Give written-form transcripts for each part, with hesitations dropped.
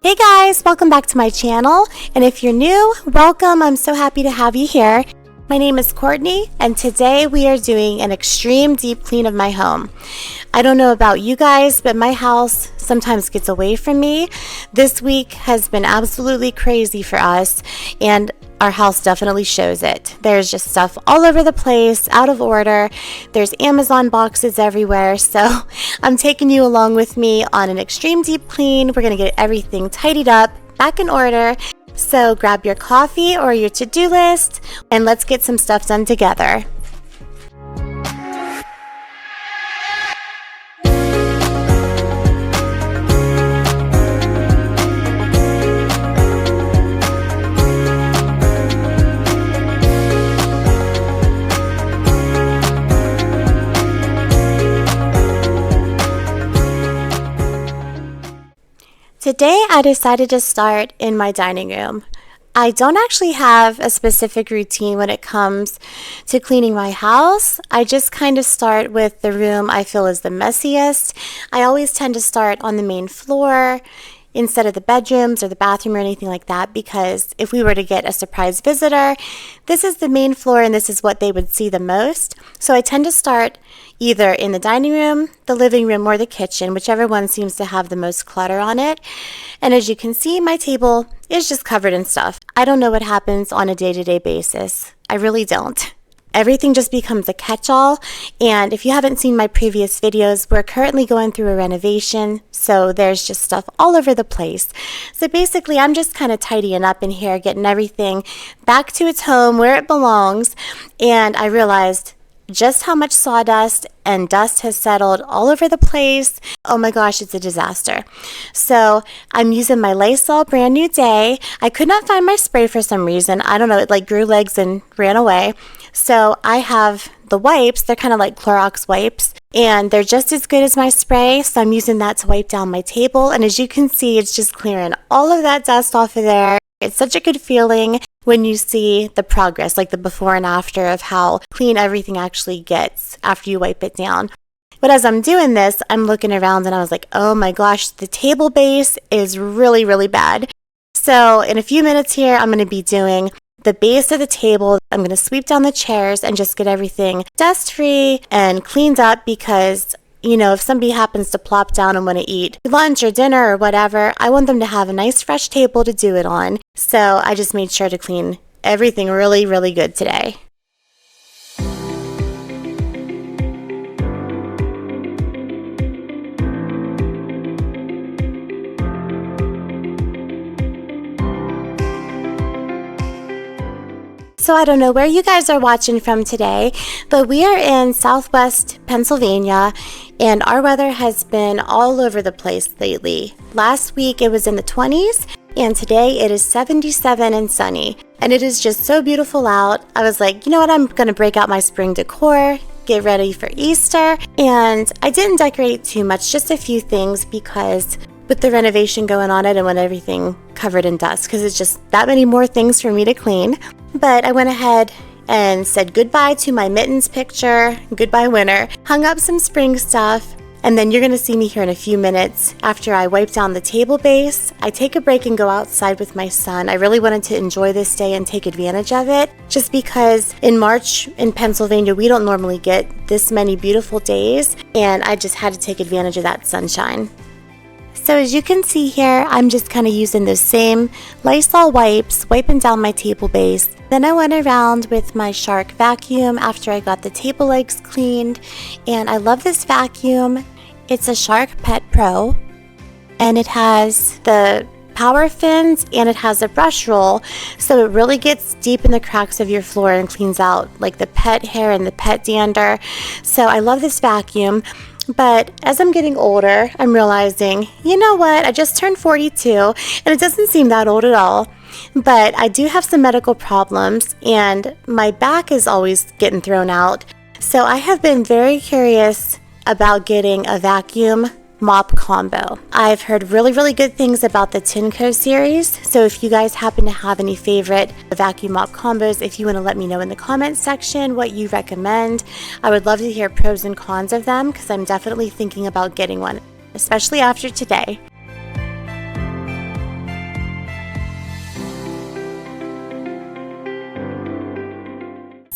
Hey guys, welcome back to my channel, and if you're new, welcome. I'm so happy to have you here. My name is Courtney, and today we are doing an extreme deep clean of my home. I don't know about you guys, but my house sometimes gets away from me. This week has been absolutely crazy for us, and our house definitely shows it. There's just stuff all over the place, out of order. There's Amazon boxes everywhere, so I'm taking you along with me on an extreme deep clean. We're gonna get everything tidied up, back in order. So grab your coffee or your to-do list, and let's get some stuff done together. Today I decided to start in my dining room. I don't actually have a specific routine when it comes to cleaning my house. I just kind of start with the room I feel is the messiest. I always tend to start on the main floor instead of the bedrooms or the bathroom or anything like that, because if we were to get a surprise visitor, this is the main floor and this is what they would see the most. So I tend to start either in the dining room, the living room, or the kitchen, whichever one seems to have the most clutter on it. And as you can see, my table is just covered in stuff. I don't know what happens on a day-to-day basis. I really don't. Everything just becomes a catch-all, and if you haven't seen my previous videos, we're currently going through a renovation, so there's just stuff all over the place. So basically, I'm just kind of tidying up in here, getting everything back to its home where it belongs, and I realized just how much sawdust and dust has settled all over the place. Oh my gosh, it's a disaster. So I'm using my Lysol Brand New Day. I could not find my spray for some reason. I don't know, it like grew legs and ran away. So I have the wipes. They're kind of like Clorox wipes, and they're just as good as my spray. So I'm using that to wipe down my table. And as you can see, it's just clearing all of that dust off of there. It's such a good feeling when you see the progress, like the before and after of how clean everything actually gets after you wipe it down. But as I'm doing this, I'm looking around and I was like, oh my gosh, the table base is really, really bad. So in a few minutes here, I'm going to be doing the base of the table. I'm going to sweep down the chairs and just get everything dust-free and cleaned up, because you know, if somebody happens to plop down and want to eat lunch or dinner or whatever, I want them to have a nice fresh table to do it on. So I just made sure to clean everything really, really good today. So I don't know where you guys are watching from today, but we are in Southwest Pennsylvania, and our weather has been all over the place lately. Last week it was in the 20s, and today it is 77 and sunny, and it is just so beautiful out. I was like, you know what, I'm gonna break out my spring decor, get ready for Easter, and I didn't decorate too much, just a few things, because with the renovation going on, I didn't want everything covered in dust, because it's just that many more things for me to clean. But I went ahead and said goodbye to my mittens picture, goodbye winter, hung up some spring stuff, and then you're going to see me here in a few minutes after I wipe down the table base. I take a break and go outside with my son. I really wanted to enjoy this day and take advantage of it, just because in March in Pennsylvania, we don't normally get this many beautiful days, and I just had to take advantage of that sunshine. So as you can see here, I'm just kind of using those same Lysol wipes, wiping down my table base. Then I went around with my Shark vacuum after I got the table legs cleaned, and I love this vacuum. It's a Shark Pet Pro, and it has the power fins and it has a brush roll, so it really gets deep in the cracks of your floor and cleans out like the pet hair and the pet dander. So I love this vacuum. But as I'm getting older, I'm realizing, you know what, I just turned 42, and it doesn't seem that old at all. But I do have some medical problems, and my back is always getting thrown out. So I have been very curious about getting a vacuum mop combo. I've heard really, really good things about the Tenco series, so if you guys happen to have any favorite vacuum mop combos, if you want to let me know in the comments section what you recommend, I would love to hear pros and cons of them, because I'm definitely thinking about getting one, especially after today.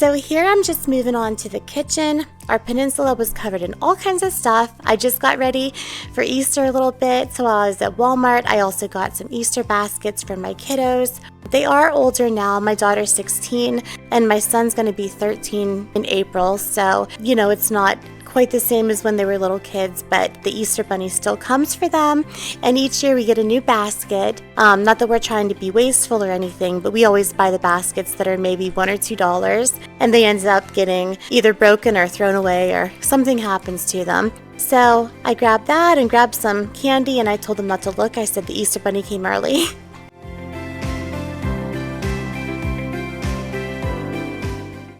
So here I'm just moving on to the kitchen. Our peninsula was covered in all kinds of stuff. I just got ready for Easter a little bit, so while I was at Walmart, I also got some Easter baskets for my kiddos. They are older now. My daughter's 16 and my son's going to be 13 in April, so it's not quite the same as when they were little kids, but the Easter bunny still comes for them, and each year we get a new basket. Not that we're trying to be wasteful or anything, but we always buy the baskets that are maybe $1 or $2, and they end up getting either broken or thrown away or something happens to them. So I grabbed that and grabbed some candy, and I told them not to look. I said the Easter bunny came early.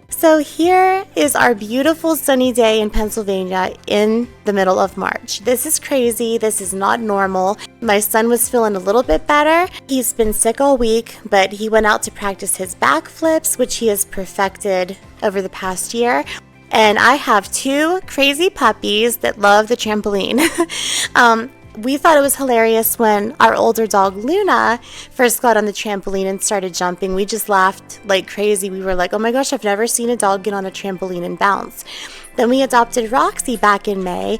So here is our beautiful sunny day in Pennsylvania in the middle of March. This is crazy. This is not normal. My son was feeling a little bit better. He's been sick all week, but he went out to practice his backflips, which he has perfected over the past year. And I have 2 crazy puppies that love the trampoline. We thought it was hilarious when our older dog Luna first got on the trampoline and started jumping. We just laughed like crazy. We were like, oh my gosh, I've never seen a dog get on a trampoline and bounce. Then we adopted Roxy back in May,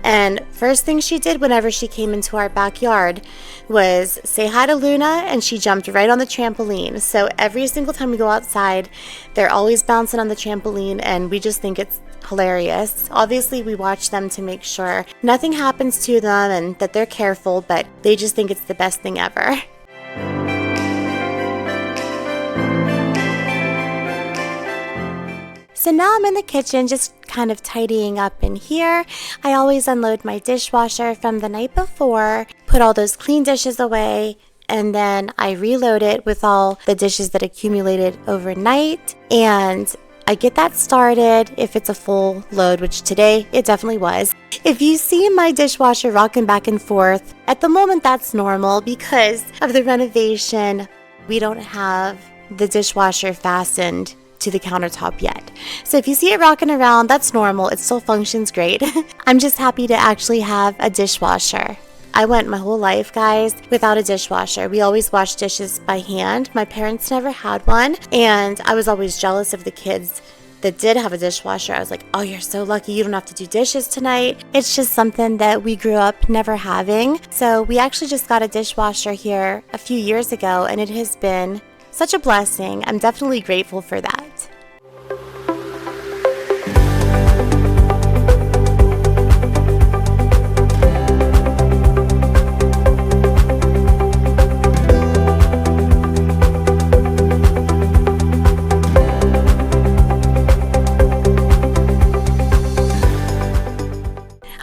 and first thing she did whenever she came into our backyard was say hi to Luna, and she jumped right on the trampoline. So every single time we go outside, they're always bouncing on the trampoline, and we just think it's hilarious. Obviously, we watch them to make sure nothing happens to them and that they're careful, but they just think it's the best thing ever. So now I'm in the kitchen just kind of tidying up in here. I always unload my dishwasher from the night before, put all those clean dishes away, and then I reload it with all the dishes that accumulated overnight, and I get that started if it's a full load, which today it definitely was. If you see my dishwasher rocking back and forth, at the moment that's normal because of the renovation. We don't have the dishwasher fastened to the countertop yet. So if you see it rocking around, that's normal. It still functions great. I'm just happy to actually have a dishwasher. I went my whole life, guys, without a dishwasher. We always washed dishes by hand. My parents never had one, and I was always jealous of the kids that did have a dishwasher. I was like, oh, you're so lucky. You don't have to do dishes tonight. It's just something that we grew up never having. So we actually just got a dishwasher here a few years ago, and it has been such a blessing. I'm definitely grateful for that.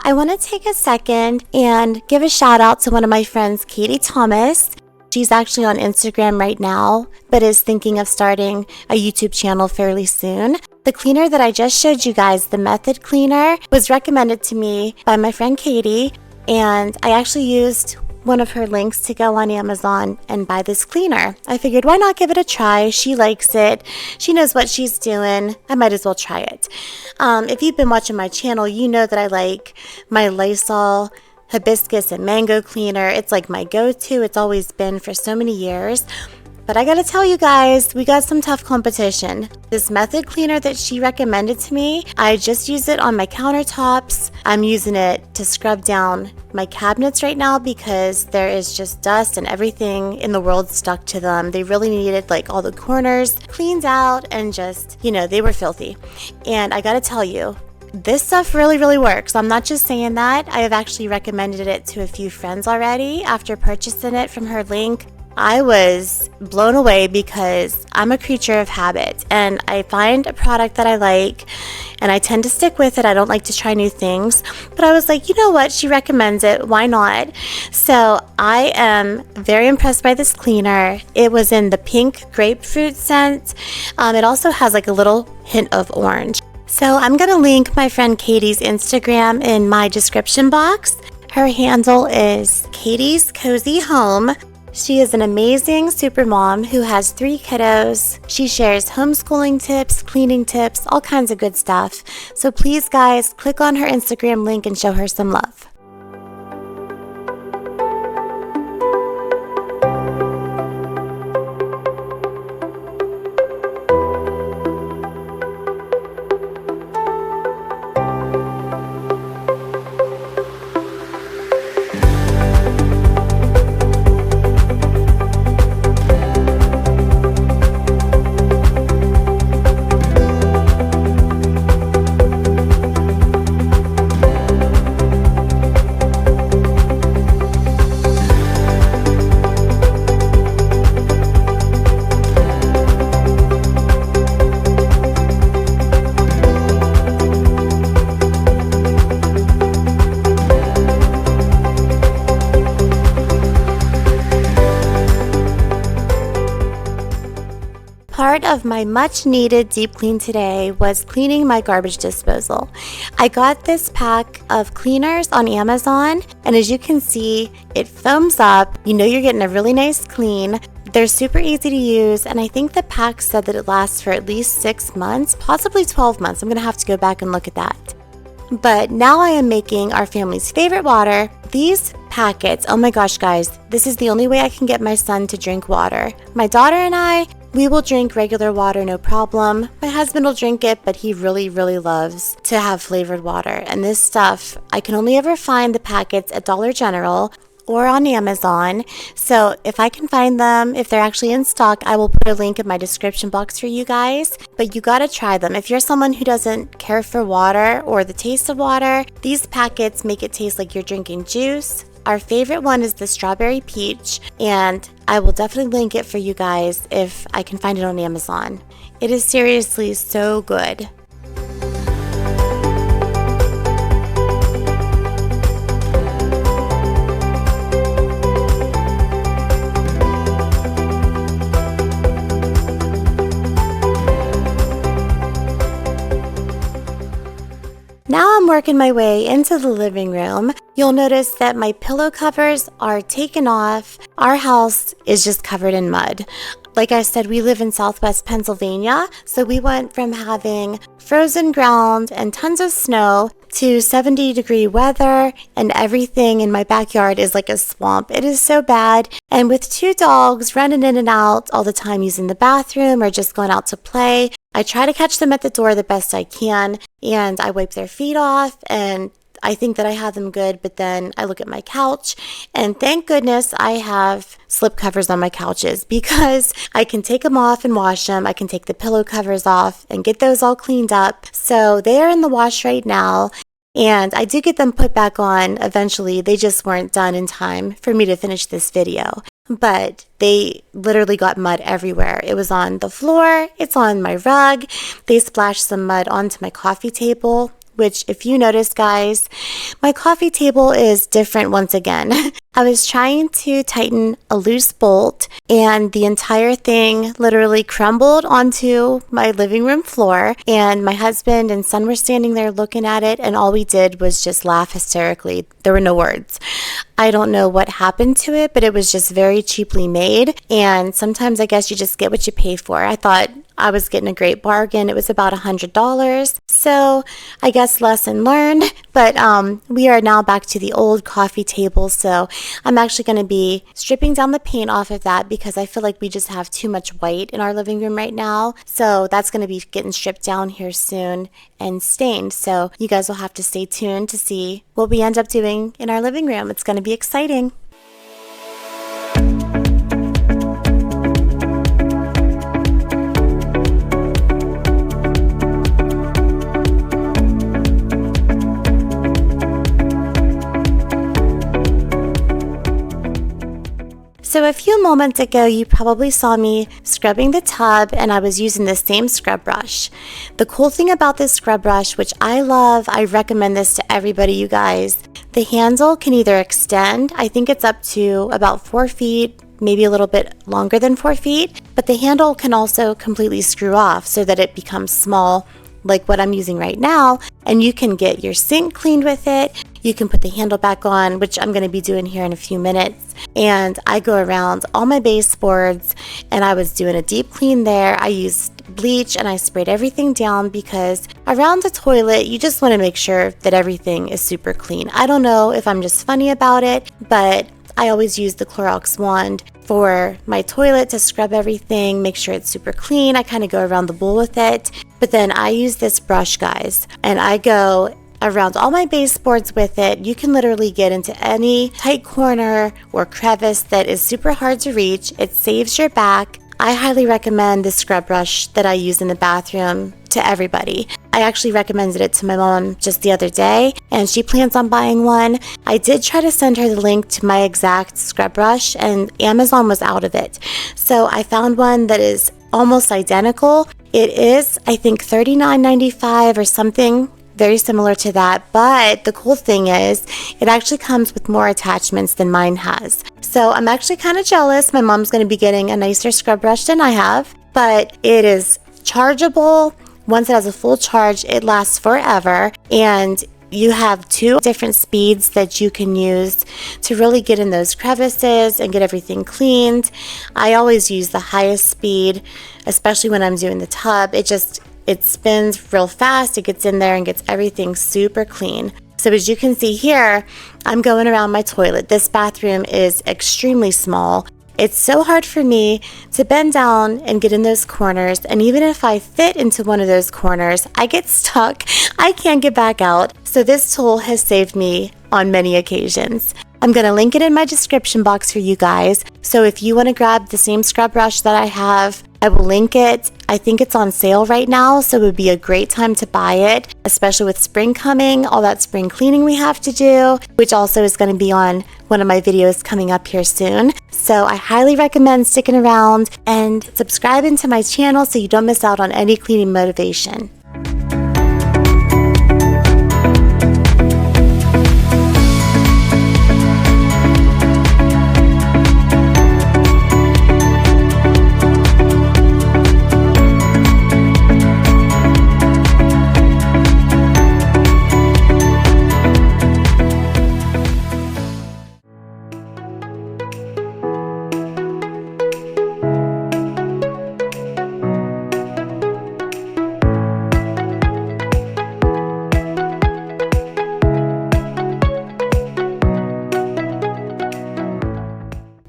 I want to take a second and give a shout out to one of my friends, Katie Thomas. She's actually on Instagram right now, but is thinking of starting a YouTube channel fairly soon. The cleaner that I just showed you guys, the Method Cleaner, was recommended to me by my friend Katie, and I actually used one of her links to go on Amazon and buy this cleaner. I figured, why not give it a try? She likes it. She knows what she's doing. I might as well try it. If you've been watching my channel, you know that I like my Lysol hibiscus and mango cleaner. It's like my go-to. It's always been for so many years. But I gotta tell you guys, we got some tough competition. This Method Cleaner that she recommended to me, I just use it on my countertops. I'm using it to scrub down my cabinets right now because there is just dust and everything in the world stuck to them. They really needed like all the corners cleaned out and just, they were filthy. And I gotta tell you, this stuff really, really works. I'm not just saying that. I have actually recommended it to a few friends already after purchasing it from her link. I was blown away because I'm a creature of habit, and I find a product that I like and I tend to stick with it. I don't like to try new things, but I was like, you know what? She recommends it. Why not? So I am very impressed by this cleaner. It was in the pink grapefruit scent. It also has like a little hint of orange. So I'm going to link my friend Katie's Instagram in my description box. Her handle is Katie's Cozy Home. She is an amazing super mom who has 3 kiddos. She shares homeschooling tips, cleaning tips, all kinds of good stuff. So please, guys, click on her Instagram link and show her some love. part of my much needed deep clean today was cleaning my garbage disposal. I got this pack of cleaners on Amazon, and as you can see, it foams up. You know you're getting a really nice clean. They're super easy to use, and I think the pack said that it lasts for at least 6 months, possibly 12 months. I'm gonna have to go back and look at that. But now I am making our family's favorite water. These packets, oh my gosh guys, this is the only way I can get my son to drink water. My daughter and I, we will drink regular water, no problem. My husband will drink it, but he really loves to have flavored water. And this stuff, I can only ever find the packets at Dollar General or on Amazon. So if I can find them, if they're actually in stock, I will put a link in my description box for you guys. But you gotta try them. If you're someone who doesn't care for water or the taste of water, these packets make it taste like you're drinking juice. Our favorite one is the strawberry peach, and I will definitely link it for you guys if I can find it on Amazon. It is seriously so good. Now I'm working my way into the living room. You'll notice that my pillow covers are taken off. Our house is just covered in mud. Like I said, we live in Southwest Pennsylvania, so we went from having frozen ground and tons of snow to 70-degree weather, and everything in my backyard is like a swamp. It is so bad. And with 2 dogs running in and out all the time using the bathroom or just going out to play, I try to catch them at the door the best I can, and I wipe their feet off, and I think that I have them good, but then I look at my couch, and thank goodness I have slip covers on my couches because I can take them off and wash them. I can take the pillow covers off and get those all cleaned up. So they are in the wash right now, and I did get them put back on eventually. They just weren't done in time for me to finish this video. But they literally got mud everywhere. It was on the floor, it's on my rug. They splashed some mud onto my coffee table, which if you notice guys, my coffee table is different once again. I was trying to tighten a loose bolt and the entire thing literally crumbled onto my living room floor, and my husband and son were standing there looking at it, and all we did was just laugh hysterically. There were no words. I don't know what happened to it, but it was just very cheaply made, and sometimes I guess you just get what you pay for. I thought I was getting a great bargain. It was about $100. So I guess lesson learned, but we are now back to the old coffee table. So I'm actually going to be stripping down the paint off of that because I feel like we just have too much white in our living room right now. So that's going to be getting stripped down here soon and stained. So you guys will have to stay tuned to see what we end up doing in our living room. It's going to be exciting. So a few moments ago, you probably saw me scrubbing the tub, and I was using the same scrub brush. The cool thing about this scrub brush, which I love, I recommend this to everybody, you guys. The handle can either extend, I think it's up to about 4 feet, maybe a little bit longer than 4 feet, but the handle can also completely screw off so that it becomes small, like what I'm using right now, and you can get your sink cleaned with it. You can put the handle back on, which I'm going to be doing here in a few minutes. And I go around all my baseboards, and I was doing a deep clean there. I used bleach and I sprayed everything down because around the toilet, you just want to make sure that everything is super clean. I don't know if I'm just funny about it, but I always use the Clorox wand for my toilet to scrub everything, make sure it's super clean. I kind of go around the bowl with it. But then I use this brush, guys, and I go around all my baseboards with it. You can literally get into any tight corner or crevice that is super hard to reach. It saves your back. I highly recommend this scrub brush that I use in the bathroom to everybody. I actually recommended it to my mom just the other day, and she plans on buying one. I did try to send her the link to my exact scrub brush, and Amazon was out of it. So I found one that is almost identical. It is, I think, $39.95 or something very similar to that, but the cool thing is it actually comes with more attachments than mine has. So I'm actually kind of jealous. My mom's going to be getting a nicer scrub brush than I have. but it is chargeable. Once it has a full charge, it lasts forever, and you have 2 different speeds that you can use to really get in those crevices and get everything cleaned. I always use the highest speed, especially when I'm doing the tub. It spins real fast, it gets in there and gets everything super clean. So as you can see here, I'm going around my toilet. This bathroom is extremely small. It's so hard for me to bend down and get in those corners, and even if I fit into one of those corners, I get stuck. I can't get back out. So this tool has saved me on many occasions. I'm going to link it in my description box for you guys. So if you want to grab the same scrub brush that I have, I will link it. I think it's on sale right now, so it would be a great time to buy it, especially with spring coming, all that spring cleaning we have to do, which also is going to be on one of my videos coming up here soon. So I highly recommend sticking around and subscribing to my channel so you don't miss out on any cleaning motivation.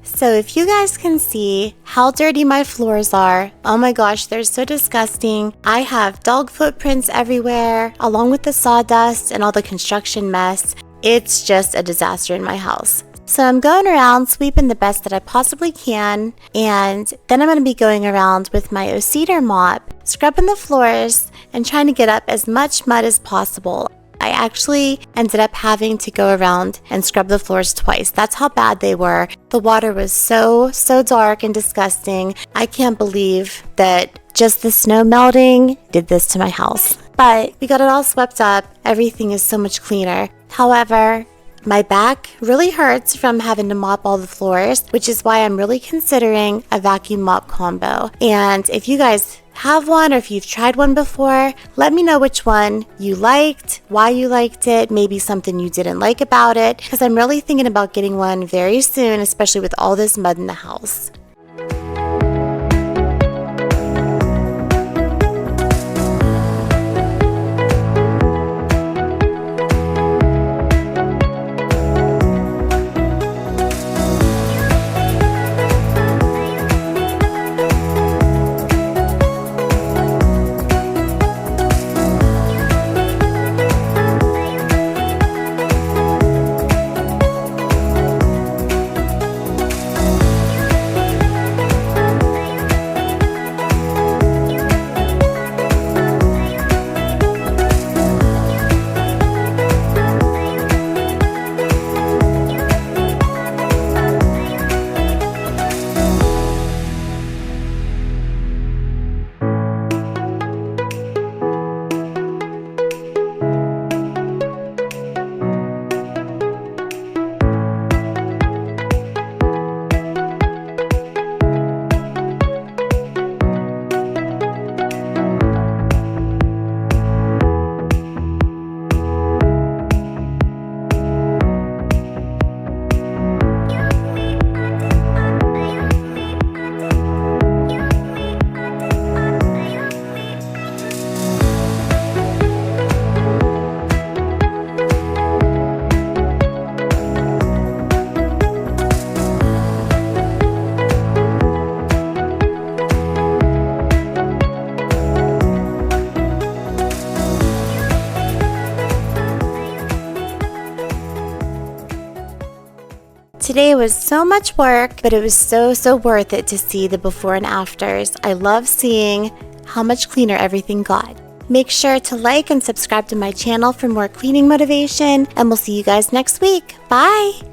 So if you guys can see how dirty my floors are, oh my gosh, they're so disgusting. I have dog footprints everywhere, along with the sawdust and all the construction mess. It's just a disaster in my house. So I'm going around sweeping the best that I possibly can, and then I'm going to be going around with my cedar mop, scrubbing the floors and trying to get up as much mud as possible. I actually ended up having to go around and scrub the floors twice. That's how bad they were. The water was so dark and disgusting. I can't believe that just the snow melting did this to my house. But we got it all swept up. Everything is so much cleaner. However, my back really hurts from having to mop all the floors, which is why I'm really considering a vacuum mop combo. And if you guys have one, or if you've tried one before, let me know which one you liked, why you liked it, maybe something you didn't like about it, because I'm really thinking about getting one very soon, especially with all this mud in the house. Today was so much work, but it was so worth it to see the before and afters. I love seeing how much cleaner everything got. Make sure to like and subscribe to my channel for more cleaning motivation, and we'll see you guys next week. Bye!